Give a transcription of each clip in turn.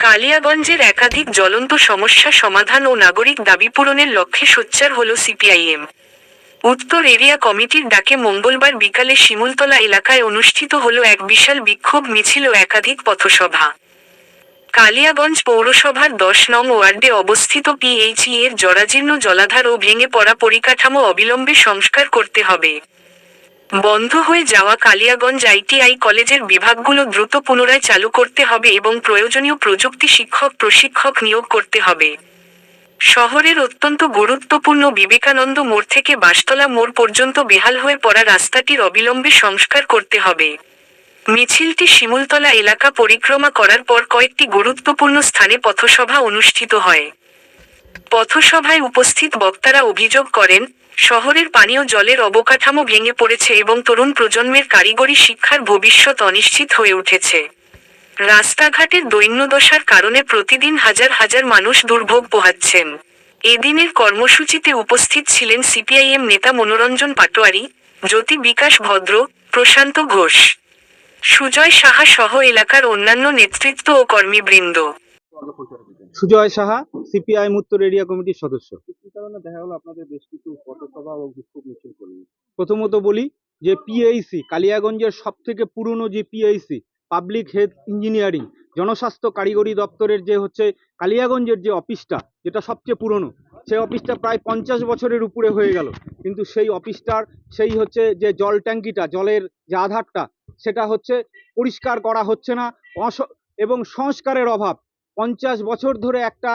কালিয়াগঞ্জের একাধিক জ্বলন্ত সমস্যা সমাধান ও নাগরিক দাবি পূরণের লক্ষ্যে সোচ্চার হল সিপিআইএম। উত্তর এরিয়া কমিটির ডাকে মঙ্গলবার বিকালে শিমুলতলা এলাকায় অনুষ্ঠিত হল এক বিশাল বিক্ষোভ মিছিল ও একাধিক পথসভা। কালিয়াগঞ্জ পৌরসভার 10 নং ওয়ার্ডে অবস্থিত পিএইচই এর জরাজীর্ণ জলাধার ও ভেঙে পড়া পরিকাঠামো অবিলম্বে সংস্কার করতে হবে। বন্ধ হয়ে যাওয়া কালিয়াগঞ্জ আইটিআই কলেজের বিভাগগুলো দ্রুত পুনরায় চালু করতে হবে এবং প্রয়োজনীয় প্রযুক্তি প্রশিক্ষক নিয়োগ করতে হবে। শহরের অত্যন্ত গুরুত্বপূর্ণ বিবেকানন্দ মোড় থেকে বাসতলা মোড় পর্যন্ত বেহাল হয়ে পড়া রাস্তাটির অবিলম্বে সংস্কার করতে হবে। মিছিলটি শিমুলতলা এলাকা পরিক্রমা করার পর কয়েকটি গুরুত্বপূর্ণ স্থানে পথসভা অনুষ্ঠিত হয়। পথসভায় উপস্থিত বক্তারা অভিযোগ করেন, শহরের পানীয় জলের অবকাঠামো ভেঙে পড়েছে এবং তরুণ প্রজন্মের কারিগরি শিক্ষার ভবিষ্যৎ অনিশ্চিত হয়ে উঠেছে। রাস্তাঘাটের দৈন্যদশার কারণে প্রতিদিন হাজার হাজার মানুষ দুর্ভোগ পোহাচ্ছেন। এদিনের কর্মসূচিতে উপস্থিত ছিলেন সিপিআইএম নেতা মনোরঞ্জন পাটোয়ারি, জ্যোতি বিকাশ ভদ্র, প্রশান্ত ঘোষ, সুজয় সাহা সহ এলাকার অন্যান্য নেতৃত্ব ও কর্মীবৃন্দ। সুজয় সাহা, সিপিআইএম উত্তর এরিয়া কমিটির সদস্য। কি কারণে দেখা গেল আপনাদের বেশ কিছু পথসভা ও বিক্ষোভ মিছিল করলেন? প্রথমত বলি যে পিএইচই কালিয়াগঞ্জের সব থেকে পুরনো যে পিএইচই পাবলিক হেলথ ইঞ্জিনিয়ারিং জনস্বাস্থ্য কারিগরি দপ্তরের যে হচ্ছে কালিয়াগঞ্জের যে অফিসটা, যেটা সবচেয়ে পুরনো, সেই অফিসটা প্রায় 50 বছরের উপরে হয়ে গেল, কিন্তু সেই অফিসটার সেই হচ্ছে যে জল ট্যাঙ্কিটা, জলের যে আধারটা, সেটা হচ্ছে পরিষ্কার করা হচ্ছে না এবং সংস্কারের অভাব। 50 বছর ধরে একটা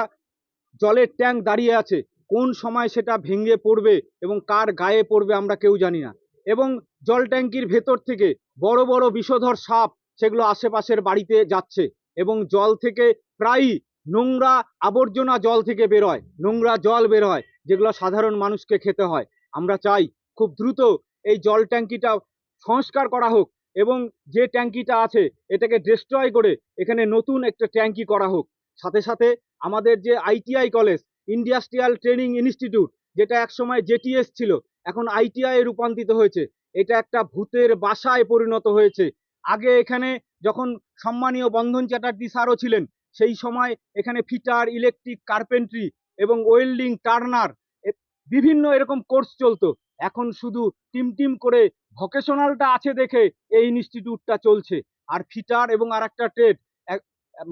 জলের ট্যাঙ্ক দাঁড়িয়ে আছে, কোন সময় সেটা ভেঙে পড়বে এবং কার গায়ে পড়বে আমরা কেউ জানি না। এবং জল ট্যাঙ্কির ভেতর থেকে বড় বড় বিষধর সাপ সেগুলো আশেপাশের বাড়িতে যাচ্ছে এবং জল থেকে প্রায়ই নোংরা আবর্জনা জল থেকে বেরোয়, নোংরা জল বের হয়, যেগুলো সাধারণ মানুষকে খেতে হয়। আমরা চাই খুব দ্রুত এই জল ট্যাঙ্কিটা সংস্কার করা হোক এবং যে ট্যাঙ্কিটা আছে এটাকে ডিস্ট্রয় করে এখানে নতুন একটা ট্যাঙ্কি করা হোক। সাথে সাথে আমাদের যে ITI college, industrial training institute, যেটা একসময় জেটিএস ছিল, এখন আইটিআই রূপান্তরিত হয়েছে, এটা একটা ভূতের বাসায় পরিণত হয়েছে। আগে এখানে যখন সম্মানীয় বন্ধন চ্যাটার্জি স্যারও ছিলেন, সেই সময় এখানে ফিটার, ইলেকট্রিক, কার্পেন্ট্রি এবং ওয়েল্ডিং, টার্নার বিভিন্ন এরকম কোর্স চলতো। এখন শুধু টিম করে ভোকেশনালটা আছে দেখে এই ইনস্টিটিউটটা চলছে। আর ফিটার এবং আর একটা ট্রেড,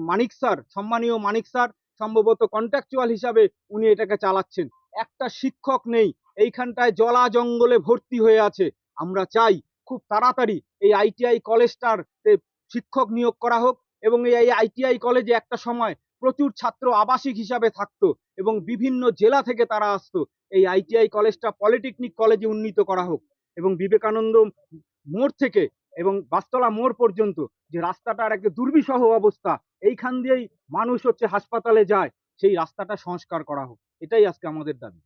মানিক স্যার, সম্মানীয় মানিক স্যার সম্ভবত কন্ট্রাকচুয়াল হিসাবে উনি এটাকে চালাচ্ছেন। একটা শিক্ষক নেই, এইখানটায় জলা জঙ্গলে ভর্তি হয়ে আছে। আমরা চাই খুব তাড়াতাড়ি এই আইটিআই কলেজটাতে শিক্ষক নিয়োগ করা হোক এবং এই আইটিআই কলেজে একটা সময় প্রচুর ছাত্র আবাসিক হিসাবে থাকতো এবং বিভিন্ন জেলা থেকে তারা আসতো। এই আইটিআই কলেজটা পলিটেকনিক কলেজে উন্নীত করা হোক এবং বিবেকানন্দ মোড় থেকে এবং বাসতলা মোড় পর্যন্ত যে রাস্তাটার একটা দুর্বিষহ অবস্থা, এইখান দিয়েই মানুষ হচ্ছে হাসপাতালে যায়, সেই রাস্তাটা সংস্কার করা হোক। এটাই আজকে আমাদের দাবি।